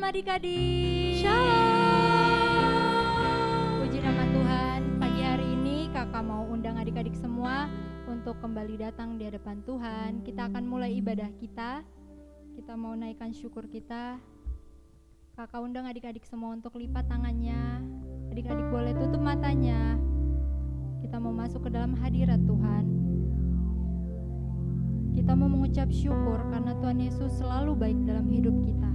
adik-adik. Shalom. Puji nama Tuhan, pagi hari ini kakak mau undang adik-adik semua untuk kembali datang di hadapan Tuhan. Kita akan mulai ibadah kita. Kita mau naikkan syukur kita. Kakak undang adik-adik semua untuk lipat tangannya. Adik-adik boleh tutup matanya. Kita mau masuk ke dalam hadirat Tuhan. Kita mau mengucap syukur karena Tuhan Yesus selalu baik dalam hidup kita.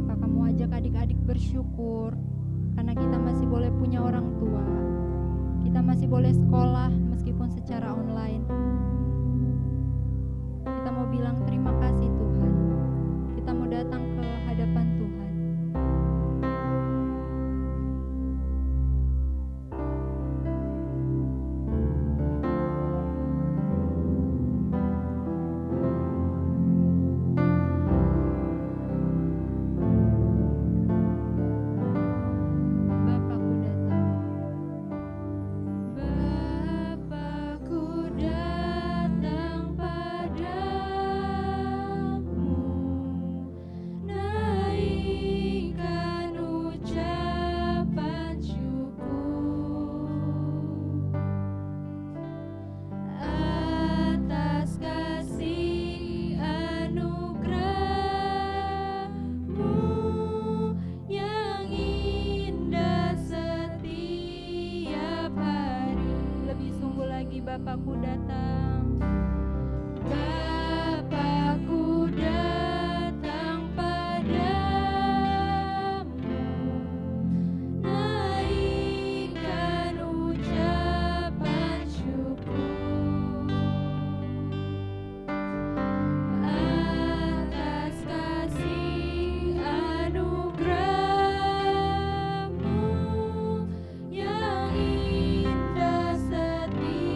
Kakak mau ajak adik-adik bersyukur karena kita masih boleh punya orang tua. Kita masih boleh sekolah meskipun secara online. Kita mau bilang terima kasih Tuhan. Kita mau datang ke hadapan Tuhan. Bapakku datang, Bapakku datang padamu, naikkan ucapan syukur atas kasih anugerah-Mu yang indah setiap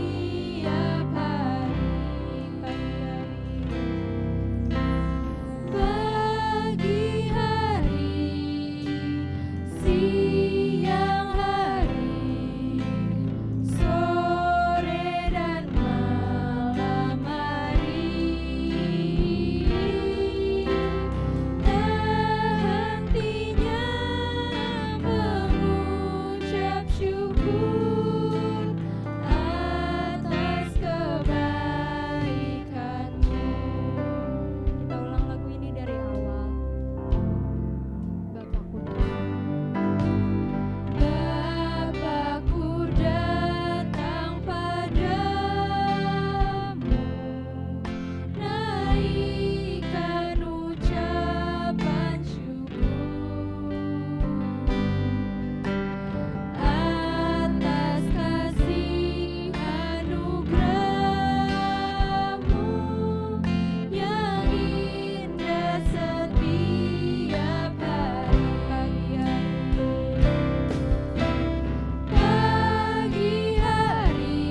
pagi hari, siang hari, sore dan malam hari, tak hentinya mengucap syukur atas kebaikan-Mu. Kita ulang lagu ini dari awal. Bapakku datang padamu, naikkan ucapan syukur atas kasih anugerah-Mu yang indah setiap hari. Pagi hari,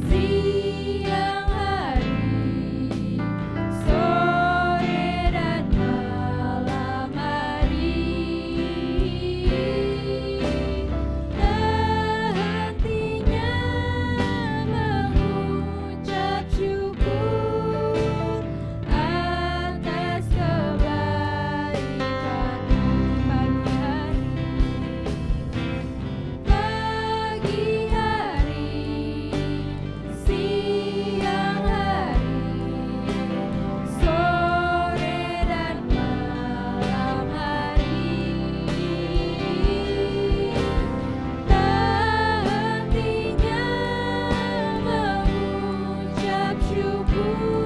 siang hari, sore dan malam hari, tak hentinya mengucap syukur atas kebaikan-Mu. Pagi hari, siang hari, sore dan malam hari, tak hentinya mengucap syukur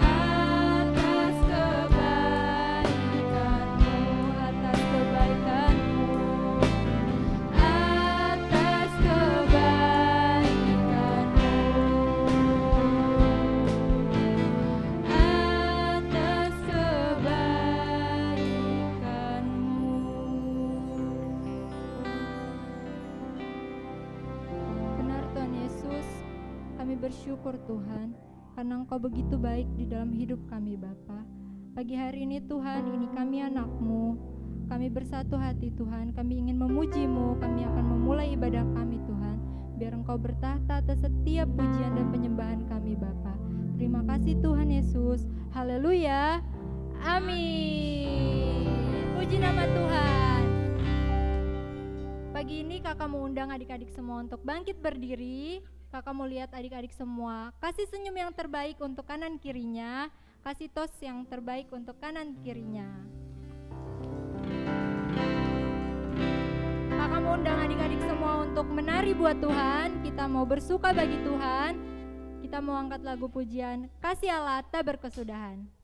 atas kebaikan-Mu, atas kebaikan-Mu, atas kebaikan-Mu, atas kebaikan-Mu. Benar Tuhan Yesus, kami bersyukur Tuhan karena Engkau begitu baik di dalam hidup kami Bapa. Pagi hari ini Tuhan, ini kami anak-Mu. Kami bersatu hati Tuhan, kami ingin memuji-Mu. Kami akan memulai ibadah kami Tuhan. Biar Engkau bertahta atas setiap pujian dan penyembahan kami Bapa. Terima kasih Tuhan Yesus. Haleluya. Amin. Puji nama Tuhan. Pagi ini kakak mau undang adik-adik semua untuk bangkit berdiri. Kakak mau lihat adik-adik semua, kasih senyum yang terbaik untuk kanan kirinya, kasih tos yang terbaik untuk kanan kirinya. Kakak mau undang adik-adik semua untuk menari buat Tuhan. Kita mau bersuka bagi Tuhan. Kita mau angkat lagu pujian Kasih Allah tak berkesudahan.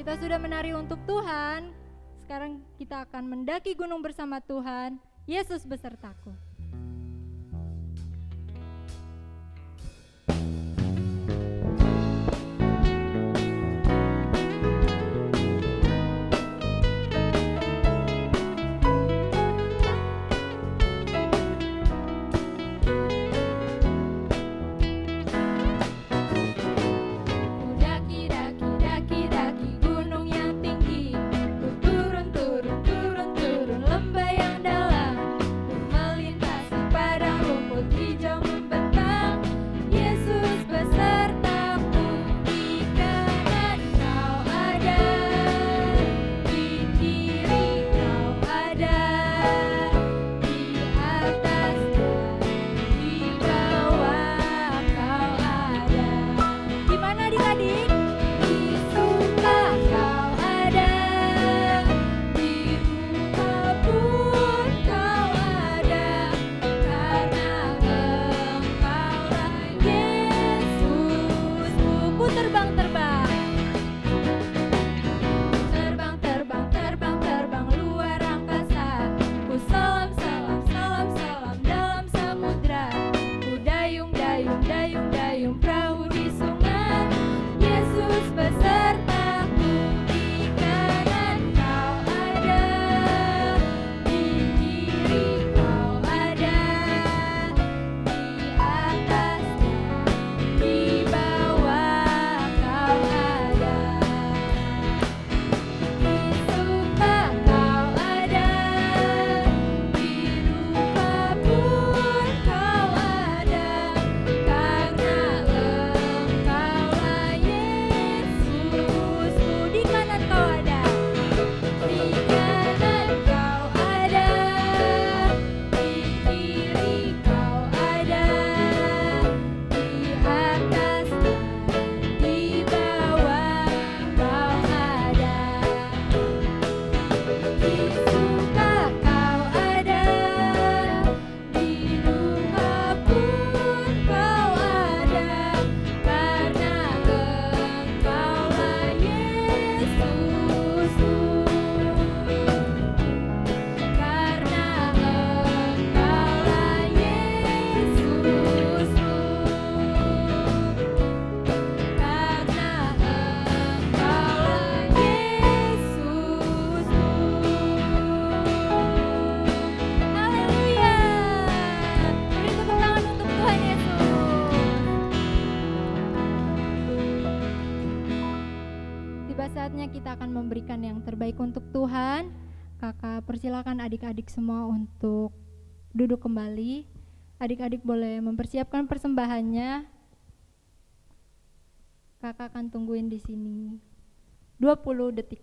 Kita sudah menari untuk Tuhan. Sekarang kita akan mendaki gunung bersama Tuhan. Yesus besertaku. Lembah yang dalam, melintasi saatnya kita akan memberikan yang terbaik untuk Tuhan. Kakak persilakan adik-adik semua untuk duduk kembali. Adik-adik boleh mempersiapkan persembahannya. Kakak akan tungguin di sini 20 detik.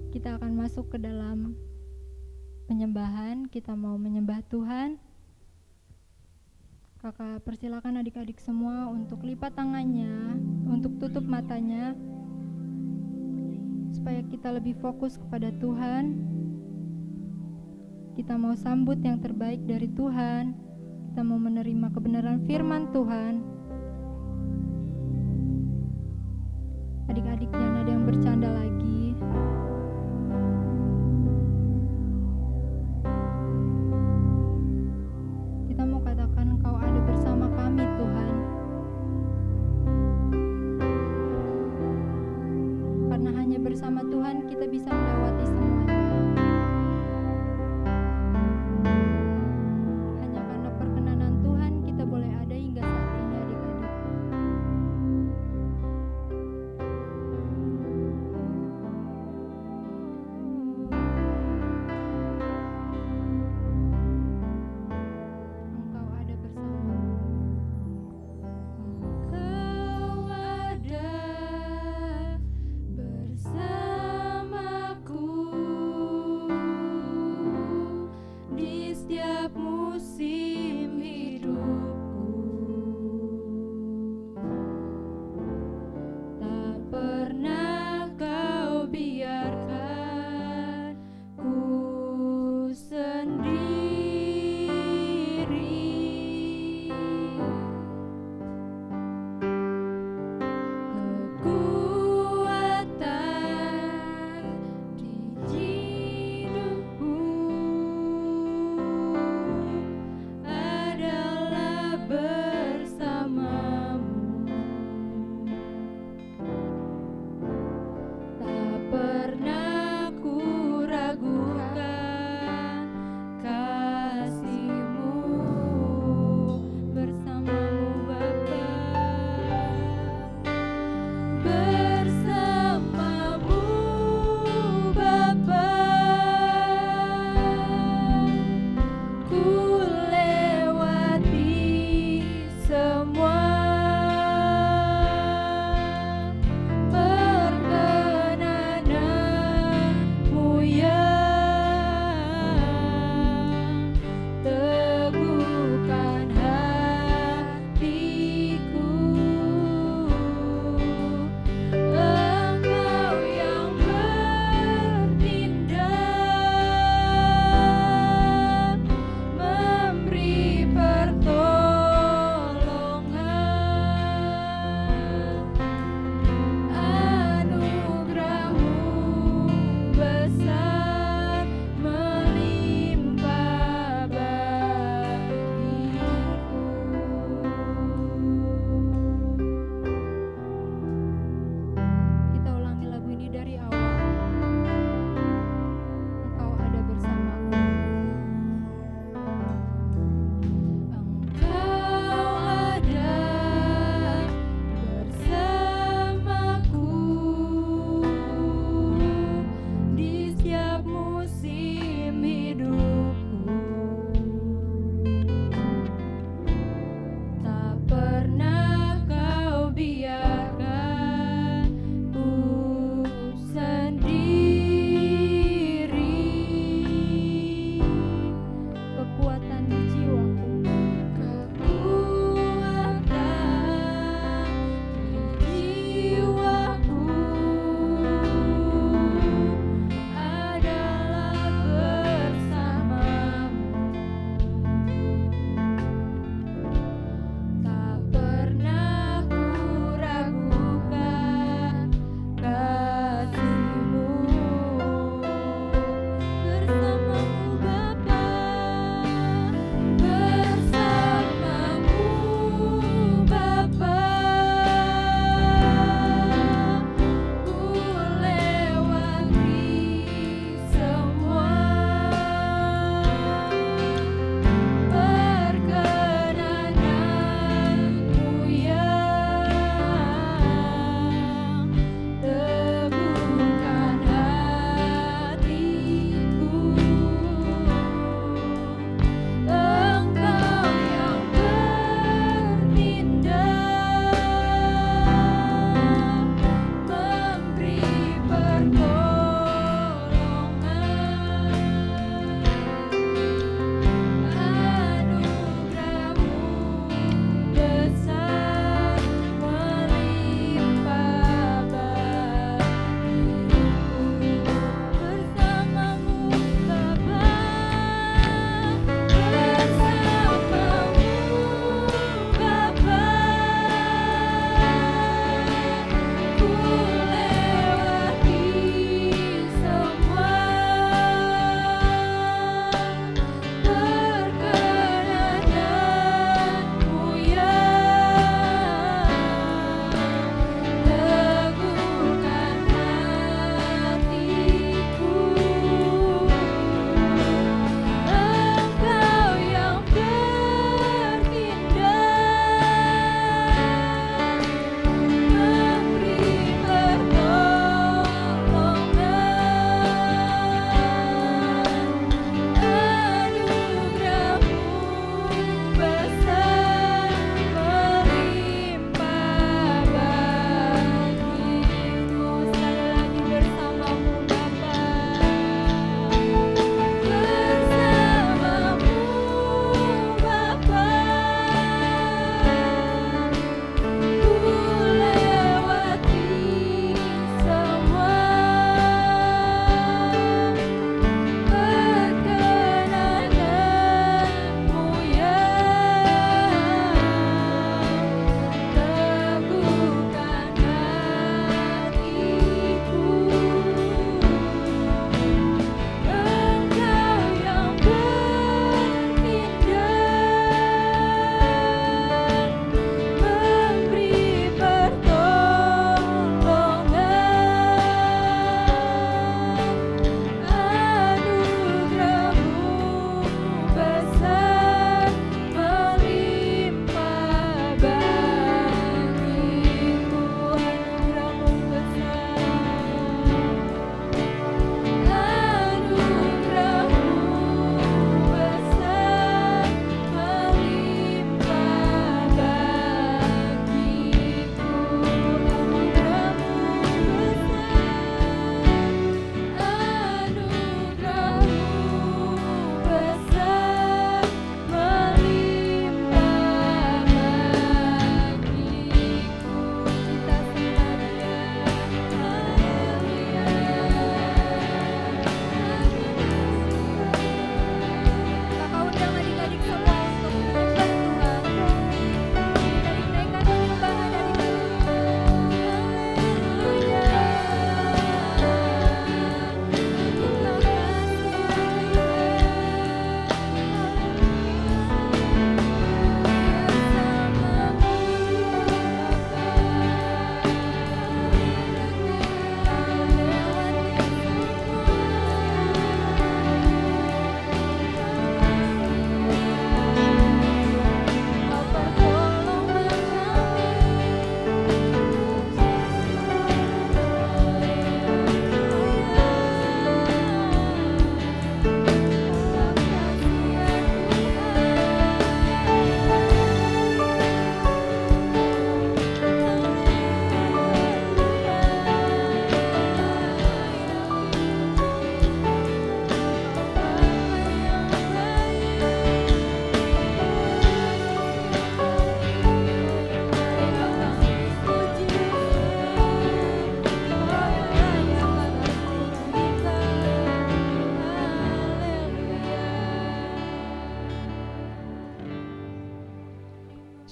Kita akan masuk ke dalam penyembahan. Kita mau menyembah Tuhan. Kakak persilakan adik-adik semua untuk lipat tangannya, untuk tutup matanya, supaya kita lebih fokus kepada Tuhan. Kita mau sambut yang terbaik dari Tuhan. Kita mau menerima kebenaran firman Tuhan. Adik-adik, jangan ada yang bercanda lagi. Kita mau katakan, Engkau ada bersama kami, Tuhan. Karena hanya bersama Tuhan kita bisa melewati semuanya. Hanya karena perkenanan Tuhan kita boleh ada hingga saat ini, adik-adik. Engkau ada bersama. Engkau ada bersamaku.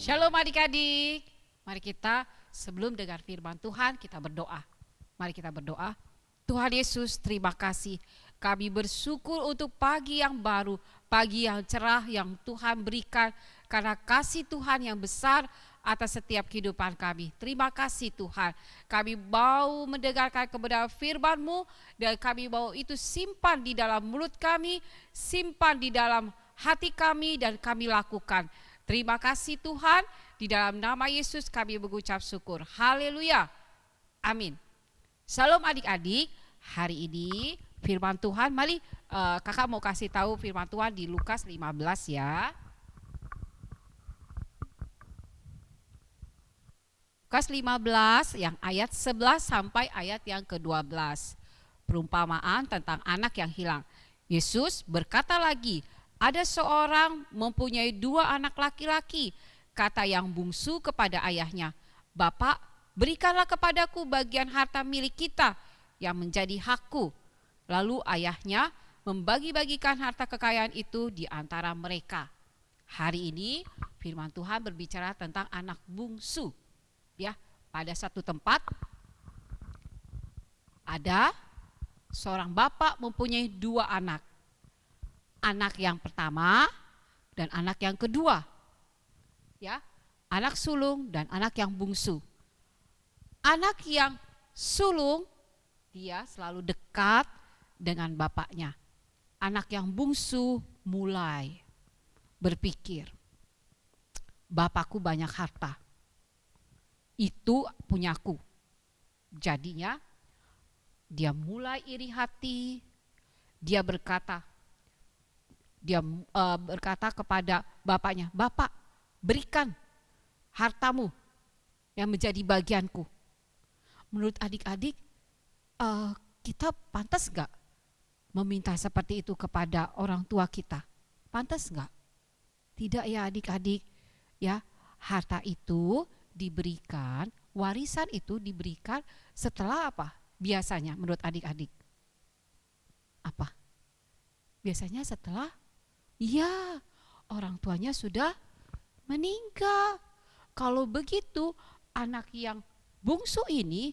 Shalom adik-adik. Mari kita sebelum dengar firman Tuhan kita berdoa. Mari kita berdoa. Tuhan Yesus, terima kasih. Kami bersyukur untuk pagi yang baru, pagi yang cerah yang Tuhan berikan karena kasih Tuhan yang besar atas setiap kehidupan kami. Terima kasih Tuhan. Kami mau mendengarkan kebenaran firman-Mu dan kami mau itu simpan di dalam mulut kami, simpan di dalam hati kami dan kami lakukan. Terima kasih Tuhan, di dalam nama Yesus kami mengucap syukur. Haleluya. Amin. Shalom adik-adik, hari ini firman Tuhan, mari kakak mau kasih tahu firman Tuhan di Lukas 15 ya. Lukas 15 yang ayat 11 sampai ayat yang ke-12. Perumpamaan tentang anak yang hilang. Yesus berkata lagi, ada seorang mempunyai 2 anak laki-laki. Kata yang bungsu kepada ayahnya, Bapak, berikanlah kepadaku bagian harta milik kita yang menjadi hakku. Lalu ayahnya membagi-bagikan harta kekayaan itu di antara mereka. Hari ini firman Tuhan berbicara tentang anak bungsu. Ya, pada satu tempat ada seorang bapak mempunyai 2 anak. Anak yang pertama dan anak yang kedua. Ya, anak sulung dan anak yang bungsu. Anak yang sulung dia selalu dekat dengan bapaknya. Anak yang bungsu mulai berpikir, bapakku banyak harta, itu punyaku. Jadinya dia mulai iri hati. Dia berkata kepada bapaknya, Bapak, berikan hartamu yang menjadi bagianku. Menurut adik-adik, kita pantas gak meminta seperti itu kepada orang tua kita? Pantas gak? Tidak ya adik-adik. Ya, harta itu diberikan, warisan itu diberikan setelah apa? Biasanya menurut adik-adik. Apa? Biasanya setelah orang tuanya sudah meninggal. Kalau begitu, anak yang bungsu ini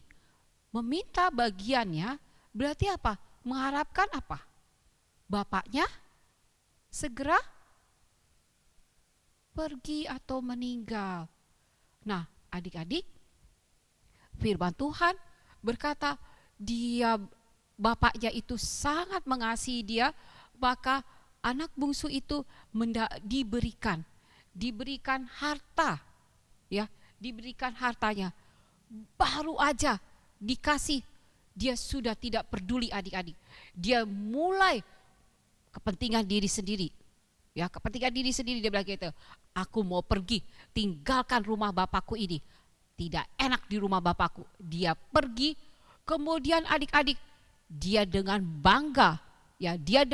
meminta bagiannya, berarti apa? Mengharapkan apa? Bapaknya segera pergi atau meninggal. Nah, adik-adik, firman Tuhan berkata, bapaknya itu sangat mengasihi dia, maka anak bungsu itu diberikan harta, ya, diberikan hartanya. Baru aja dikasih, dia sudah tidak peduli adik-adik. Dia mulai kepentingan diri sendiri. Ya, kepentingan diri sendiri, dia bilang gitu, aku mau pergi, tinggalkan rumah bapakku ini. Tidak enak di rumah bapakku. Dia pergi, kemudian adik-adik, dia dengan bangga, ya, dia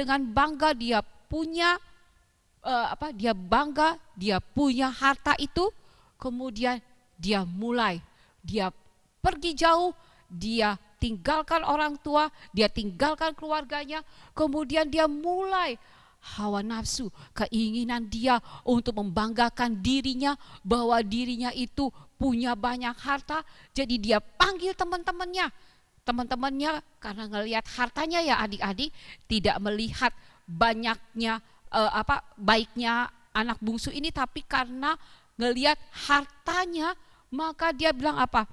punya dia punya harta itu. Kemudian dia pergi jauh, dia tinggalkan orang tua, dia tinggalkan keluarganya, kemudian dia mulai hawa nafsu, keinginan dia untuk membanggakan dirinya bahwa dirinya itu punya banyak harta. Jadi dia panggil teman-temannya karena ngelihat hartanya ya adik-adik, tidak melihat banyaknya baiknya anak bungsu ini, tapi karena ngelihat hartanya, maka dia bilang apa?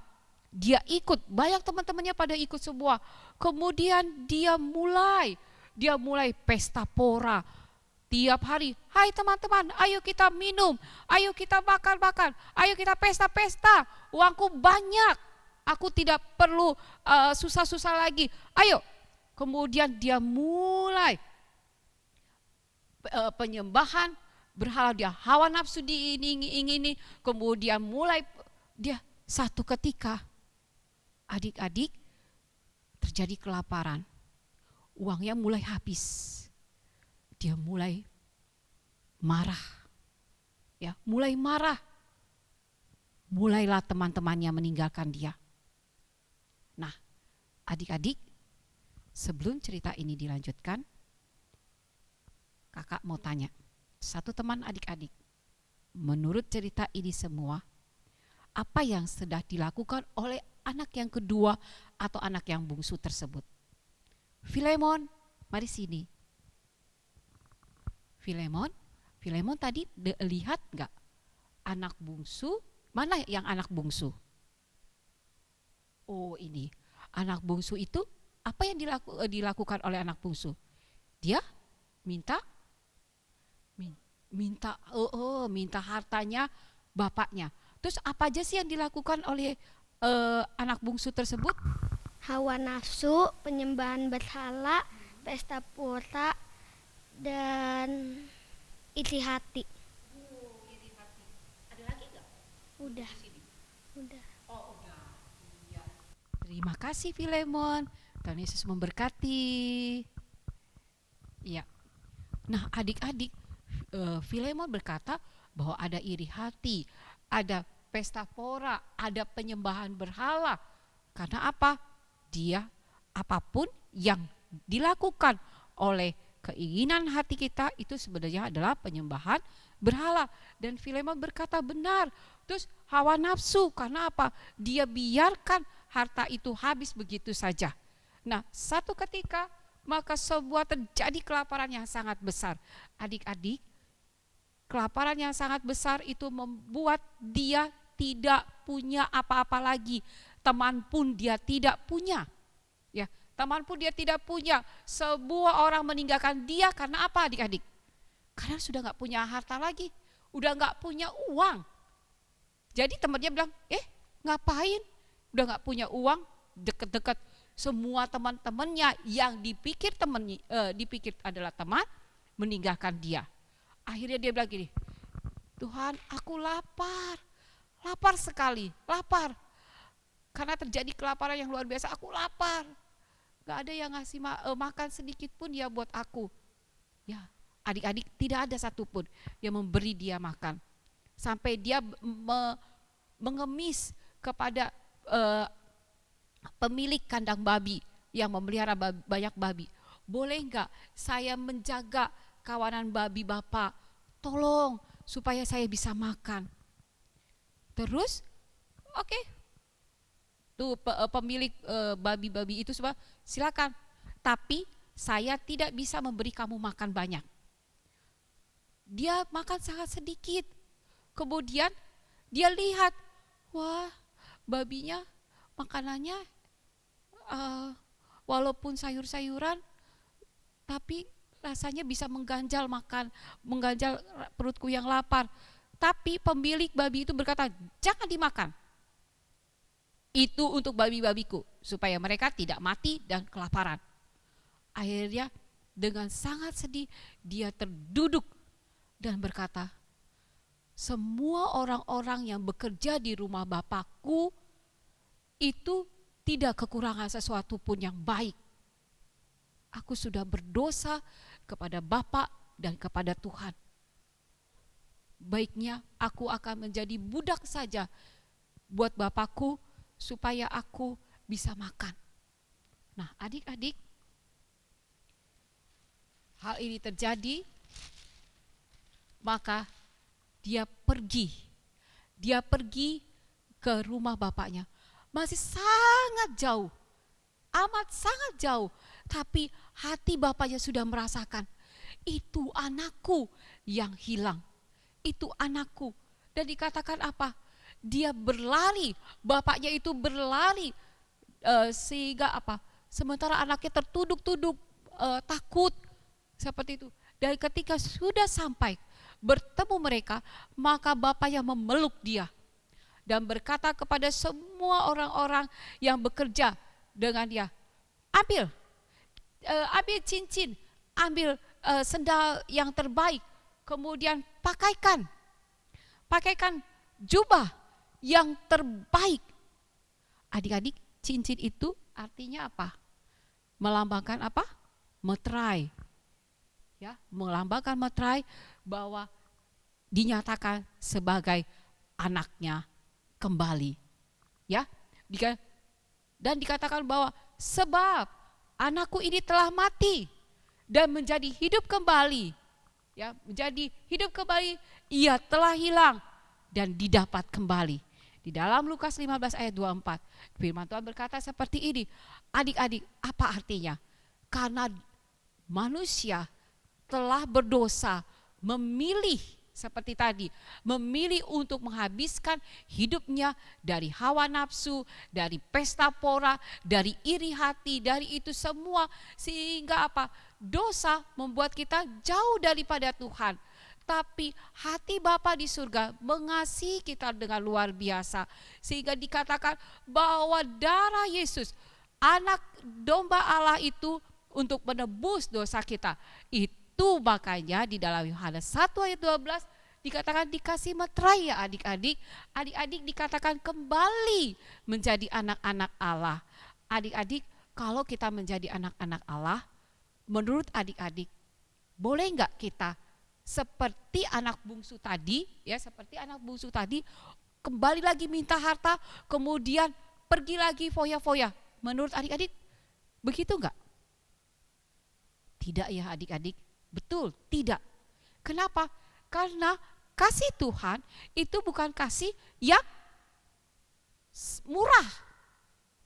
Dia ikut, banyak teman-temannya pada ikut semua. Kemudian dia mulai pesta pora. Tiap hari, hai teman-teman, ayo kita minum, ayo kita makan-makan, ayo kita pesta-pesta, uangku banyak, aku tidak perlu susah-susah lagi, ayo. Kemudian dia mulai penyembahan berhala, dia hawa nafsu diingini, kemudian mulai dia satu ketika adik-adik terjadi kelaparan, uangnya mulai habis. Dia mulai marah, ya, mulailah teman-temannya meninggalkan dia. Nah, adik-adik, sebelum cerita ini dilanjutkan, kakak mau tanya, satu teman adik-adik, menurut cerita ini semua, apa yang sedang dilakukan oleh anak yang kedua atau anak yang bungsu tersebut? Filemon, mari sini. Filemon tadi lihat nggak anak bungsu? Mana yang anak bungsu? Oh, ini anak bungsu itu apa yang dilakukan oleh anak bungsu? Dia minta hartanya bapaknya. Terus apa aja sih yang dilakukan oleh anak bungsu tersebut? Hawa nafsu, penyembahan berhala, pesta pora, dan isi hati. Iri hati. Ada lagi nggak? Udah. Oh, udah. Iya. Terima kasih Filemon. Tuhan Yesus memberkati. Iya. Nah, adik-adik, Filemon berkata bahwa ada iri hati, ada pesta pora, ada penyembahan berhala. Karena apa? Dia apapun yang dilakukan oleh keinginan hati kita itu sebenarnya adalah penyembahan berhala. Dan Filemon berkata benar. Terus hawa nafsu, karena apa? Dia biarkan harta itu habis begitu saja. Nah, satu ketika maka terjadi kelaparan yang sangat besar. Adik-adik, kelaparan yang sangat besar itu membuat dia tidak punya apa-apa lagi. Teman pun dia tidak punya. Ya, teman pun dia tidak punya. Sebuah orang meninggalkan dia karena apa, adik-adik? Karena sudah nggak punya harta lagi, udah nggak punya uang. Jadi temannya bilang, ngapain? Udah nggak punya uang, deket-deket semua teman-temannya yang dipikir adalah teman, meninggalkan dia. Akhirnya dia bilang gini, Tuhan, aku lapar sekali, lapar. Karena terjadi kelaparan yang luar biasa, aku lapar. Gak ada yang ngasih makan sedikit pun ya buat aku. Ya, adik-adik, tidak ada satupun yang memberi dia makan. Sampai dia mengemis kepada pemilik kandang babi yang memelihara banyak babi. Boleh enggak saya menjaga kawanan babi Bapak? Tolong supaya saya bisa makan. Terus, oke. Tuh pemilik babi-babi itu semua, silakan. Tapi saya tidak bisa memberi kamu makan banyak. Dia makan sangat sedikit. Kemudian dia lihat, wah, babinya makanannya walaupun sayur-sayuran, tapi rasanya bisa mengganjal perutku yang lapar. Tapi pemilik babi itu berkata, jangan dimakan. Itu untuk babi-babiku, supaya mereka tidak mati dan kelaparan. Akhirnya dengan sangat sedih, dia terduduk dan berkata, semua orang-orang yang bekerja di rumah Bapakku itu tidak kekurangan sesuatu pun yang baik. Aku sudah berdosa kepada Bapa dan kepada Tuhan. Baiknya aku akan menjadi budak saja buat Bapakku supaya aku bisa makan. Nah, adik-adik, hal ini terjadi, maka dia pergi ke rumah bapaknya. Masih sangat jauh, amat sangat jauh, tapi hati bapaknya sudah merasakan, itu anakku yang hilang, itu anakku. Dan dikatakan apa? Dia berlari, bapaknya itu berlari, sehingga apa? Sementara anaknya tertuduk-tuduk, takut, seperti itu. Dan ketika sudah sampai bertemu mereka, maka bapaknya memeluk dia dan berkata kepada semua orang-orang yang bekerja dengan dia, ambil cincin, ambil sendal yang terbaik, kemudian pakaikan jubah yang terbaik. Adik-adik, cincin itu artinya apa? Melambangkan apa? Meterai. Ya, melambangkan meterai bahwa dinyatakan sebagai anaknya kembali. Ya, dan dikatakan bahwa sebab anakku ini telah mati dan menjadi hidup kembali. Ya, menjadi hidup kembali ia telah hilang dan didapat kembali. Di dalam Lukas 15 ayat 24, firman Tuhan berkata seperti ini. Adik-adik, apa artinya? Karena manusia telah berdosa, memilih seperti tadi, memilih untuk menghabiskan hidupnya dari hawa nafsu, dari pesta pora, dari iri hati, dari itu semua. Sehingga apa? Dosa membuat kita jauh daripada Tuhan. Tapi hati Bapa di surga mengasihi kita dengan luar biasa. Sehingga dikatakan bahwa darah Yesus, anak domba Allah itu untuk menebus dosa kita. Itu makanya di dalam Yohanes 1 ayat 12 dikatakan dikasih meterai ya adik-adik. Adik-adik dikatakan kembali menjadi anak-anak Allah. Adik-adik, kalau kita menjadi anak-anak Allah, menurut adik-adik, boleh enggak kita seperti anak bungsu tadi, ya seperti anak bungsu tadi, kembali lagi minta harta, kemudian pergi lagi foya-foya. Menurut adik-adik, begitu enggak? Tidak ya adik-adik, betul, tidak. Kenapa? Karena kasih Tuhan itu bukan kasih yang murah.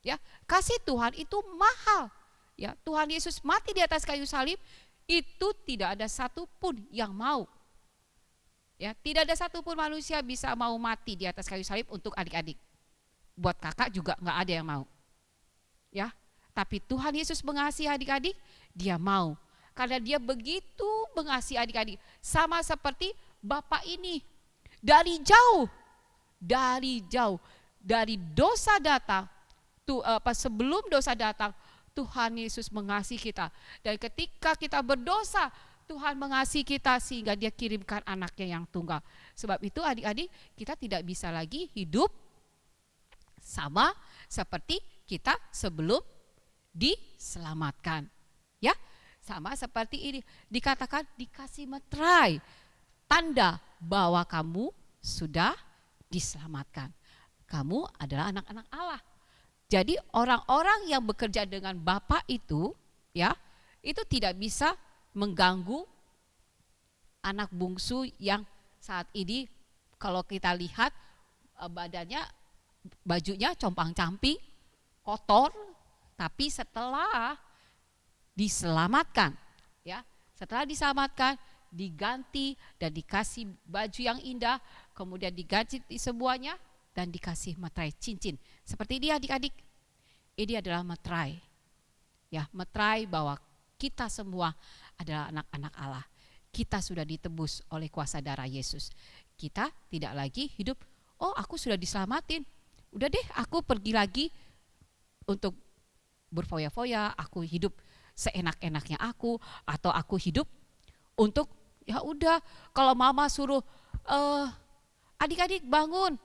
Ya, kasih Tuhan itu mahal. Ya, Tuhan Yesus mati di atas kayu salib, itu tidak ada satupun yang mau. Ya, tidak ada satupun manusia bisa mau mati di atas kayu salib untuk adik-adik. Buat kakak juga nggak ada yang mau. Ya, tapi Tuhan Yesus mengasihi adik-adik, dia mau. Karena dia begitu mengasihi adik-adik. Sama seperti Bapak ini. Dari jauh, dari dosa datang, sebelum dosa datang, Tuhan Yesus mengasihi kita. Dan ketika kita berdosa, Tuhan mengasihi kita sehingga dia kirimkan anaknya yang tunggal. Sebab itu adik-adik, kita tidak bisa lagi hidup sama seperti kita sebelum diselamatkan. Ya, sama seperti ini. Dikatakan dikasih meterai. Tanda bahwa kamu sudah diselamatkan. Kamu adalah anak-anak Allah. Jadi orang-orang yang bekerja dengan Bapa itu, ya, itu tidak bisa mengganggu anak bungsu yang saat ini kalau kita lihat badannya, bajunya compang-camping, kotor, tapi setelah diselamatkan, ya, setelah diselamatkan, diganti dan dikasih baju yang indah, kemudian diganti semuanya dan dikasih meterai cincin. Seperti ini adik-adik, ini adalah meterai. Ya, meterai bahwa kita semua adalah anak-anak Allah. Kita sudah ditebus oleh kuasa darah Yesus. Kita tidak lagi hidup, oh aku sudah diselamatin, udah deh aku pergi lagi untuk berfoya-foya, aku hidup seenak-enaknya aku, atau aku hidup untuk ya udah kalau mama suruh adik-adik bangun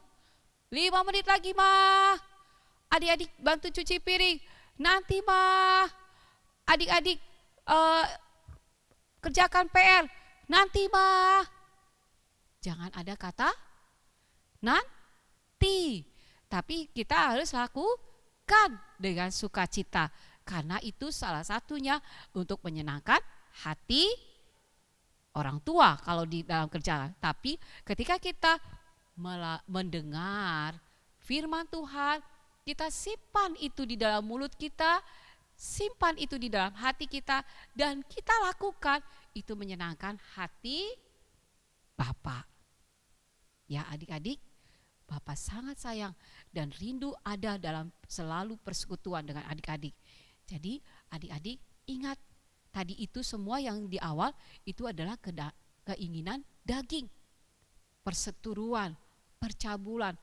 5 menit lagi mah, adik-adik bantu cuci piring, nanti mah adik-adik kerjakan PR, nanti mah. Jangan ada kata nanti, tapi kita harus lakukan dengan sukacita, karena itu salah satunya untuk menyenangkan hati orang tua kalau di dalam kerjaan. Tapi ketika kita mendengar firman Tuhan, kita simpan itu di dalam mulut kita, simpan itu di dalam hati kita, dan kita lakukan, itu menyenangkan hati Bapa. Ya adik-adik, Bapa sangat sayang dan rindu ada dalam selalu persekutuan dengan adik-adik. Jadi adik-adik ingat, tadi itu semua yang di awal itu adalah keinginan daging, perseteruan, percabulan,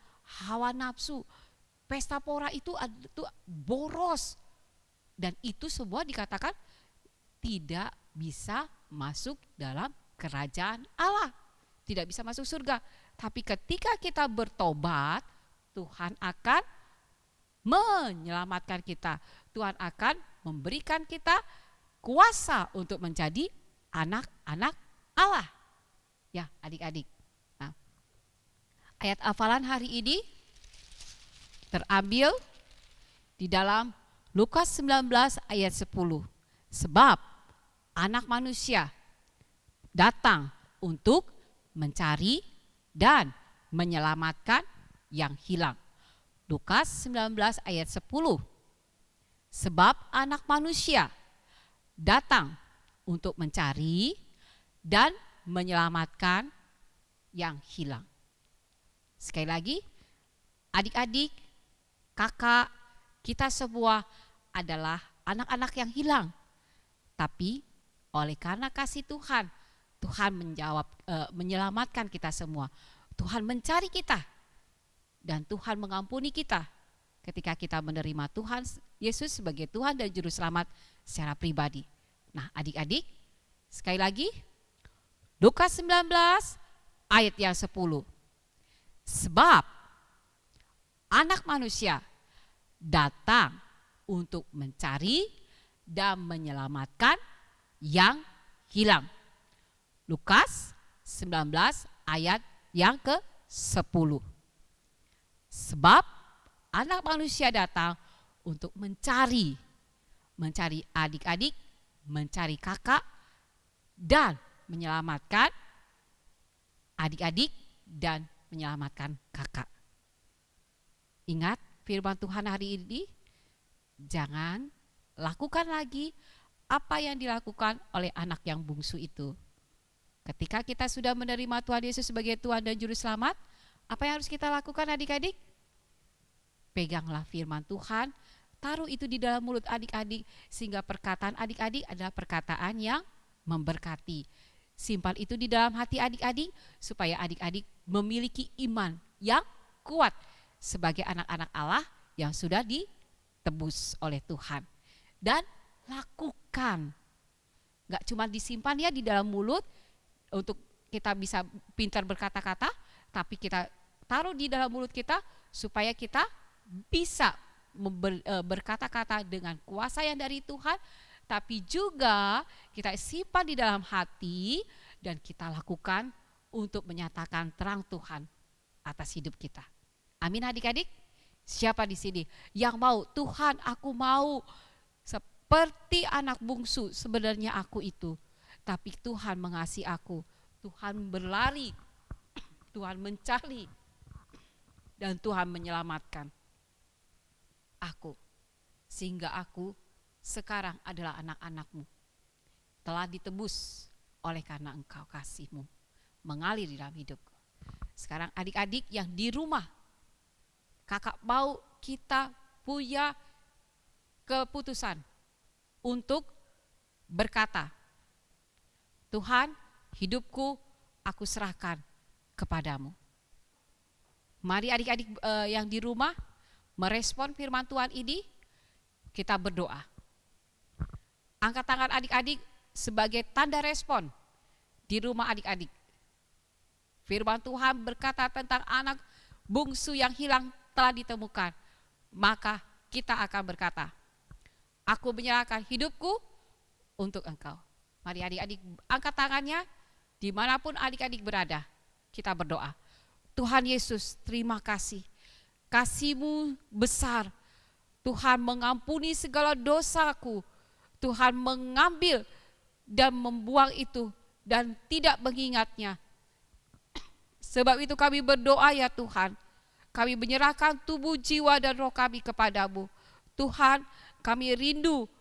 hawa nafsu, pesta pora itu boros. Dan itu semua dikatakan tidak bisa masuk dalam kerajaan Allah, tidak bisa masuk surga. Tapi ketika kita bertobat, Tuhan akan menyelamatkan kita. Tuhan akan memberikan kita kuasa untuk menjadi anak-anak Allah. Ya adik-adik. Nah, ayat hafalan hari ini terambil di dalam Lukas 19 ayat 10. Sebab anak manusia datang untuk mencari, dan menyelamatkan yang hilang. Lukas 19 ayat 10. Sebab Anak Manusia datang untuk mencari dan menyelamatkan yang hilang. Sekali lagi, adik-adik, kakak, kita semua adalah anak-anak yang hilang. Tapi oleh karena kasih Tuhan, Tuhan menyelamatkan kita semua. Tuhan mencari kita dan Tuhan mengampuni kita ketika kita menerima Tuhan Yesus sebagai Tuhan dan Juru Selamat secara pribadi. Nah, adik-adik, sekali lagi, Lukas 19 ayat yang 10. Sebab Anak Manusia datang untuk mencari dan menyelamatkan yang hilang. Lukas 19 ayat yang ke-10. Sebab Anak Manusia datang untuk mencari adik-adik, mencari kakak, dan menyelamatkan adik-adik dan menyelamatkan kakak. Ingat firman Tuhan hari ini, jangan lakukan lagi apa yang dilakukan oleh anak yang bungsu itu. Ketika kita sudah menerima Tuhan Yesus sebagai Tuhan dan Juru Selamat, apa yang harus kita lakukan adik-adik? Peganglah firman Tuhan, taruh itu di dalam mulut adik-adik, sehingga perkataan adik-adik adalah perkataan yang memberkati. Simpan itu di dalam hati adik-adik, supaya adik-adik memiliki iman yang kuat sebagai anak-anak Allah yang sudah ditebus oleh Tuhan. Dan lakukan, gak cuma disimpan ya di dalam mulut untuk kita bisa pintar berkata-kata, tapi kita taruh di dalam mulut kita supaya kita bisa berkata-kata dengan kuasa yang dari Tuhan, tapi juga kita simpan di dalam hati dan kita lakukan untuk menyatakan terang Tuhan atas hidup kita. Amin adik-adik. Siapa di sini yang mau, Tuhan aku mau seperti anak bungsu sebenarnya aku itu, tapi Tuhan mengasihi aku, Tuhan berlari, Tuhan mencari, dan Tuhan menyelamatkan aku, sehingga aku sekarang adalah anak-anak-Mu, telah ditebus oleh karena Engkau kasih-Mu mengalir di dalam hidupku. Sekarang adik-adik yang di rumah, kakak mau kita punya keputusan untuk berkata, Tuhan, hidupku aku serahkan kepadamu. Mari adik-adik yang di rumah merespon firman Tuhan ini, kita berdoa. Angkat tangan adik-adik sebagai tanda respon di rumah adik-adik. Firman Tuhan berkata tentang anak bungsu yang hilang telah ditemukan. Maka kita akan berkata, aku menyerahkan hidupku untuk Engkau. Mari adik-adik angkat tangannya dimanapun adik-adik berada. Kita berdoa. Tuhan Yesus, terima kasih. Kasih-Mu besar. Tuhan mengampuni segala dosaku. Tuhan mengambil dan membuang itu dan tidak mengingatnya. Sebab itu kami berdoa ya Tuhan. Kami menyerahkan tubuh, jiwa, dan roh kami kepadamu. Tuhan, kami rindu.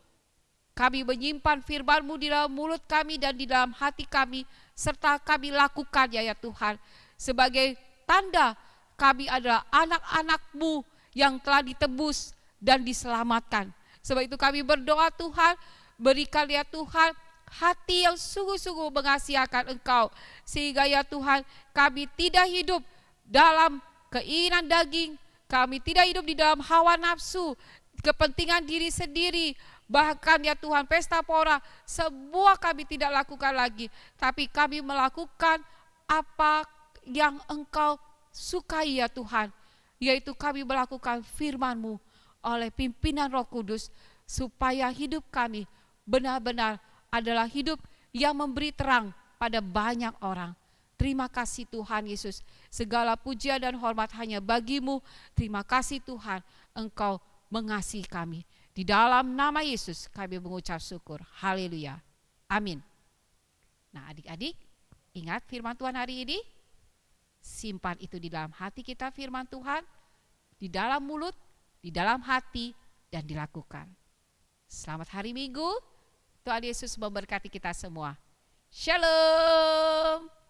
Kami menyimpan firman-Mu di dalam mulut kami dan di dalam hati kami. Serta kami lakukan ya Tuhan. Sebagai tanda kami adalah anak-anak-Mu yang telah ditebus dan diselamatkan. Sebab itu kami berdoa Tuhan, berikan ya Tuhan hati yang sungguh-sungguh mengasihi akan Engkau. Sehingga ya Tuhan kami tidak hidup dalam keinginan daging, kami tidak hidup di dalam hawa nafsu, kepentingan diri sendiri. Bahkan ya Tuhan pesta pora, semua kami tidak lakukan lagi. Tapi kami melakukan apa yang Engkau sukai ya Tuhan. Yaitu kami melakukan firman-Mu oleh pimpinan Roh Kudus, supaya hidup kami benar-benar adalah hidup yang memberi terang pada banyak orang. Terima kasih Tuhan Yesus, segala pujian dan hormat hanya bagi-Mu. Terima kasih Tuhan, Engkau mengasihi kami. Di dalam nama Yesus kami mengucap syukur. Haleluya. Amin. Nah adik-adik, Ingat firman Tuhan hari ini? Simpan itu di dalam hati kita firman Tuhan, di dalam mulut, di dalam hati, dan dilakukan. Selamat hari Minggu. Tuhan Yesus memberkati kita semua. Shalom.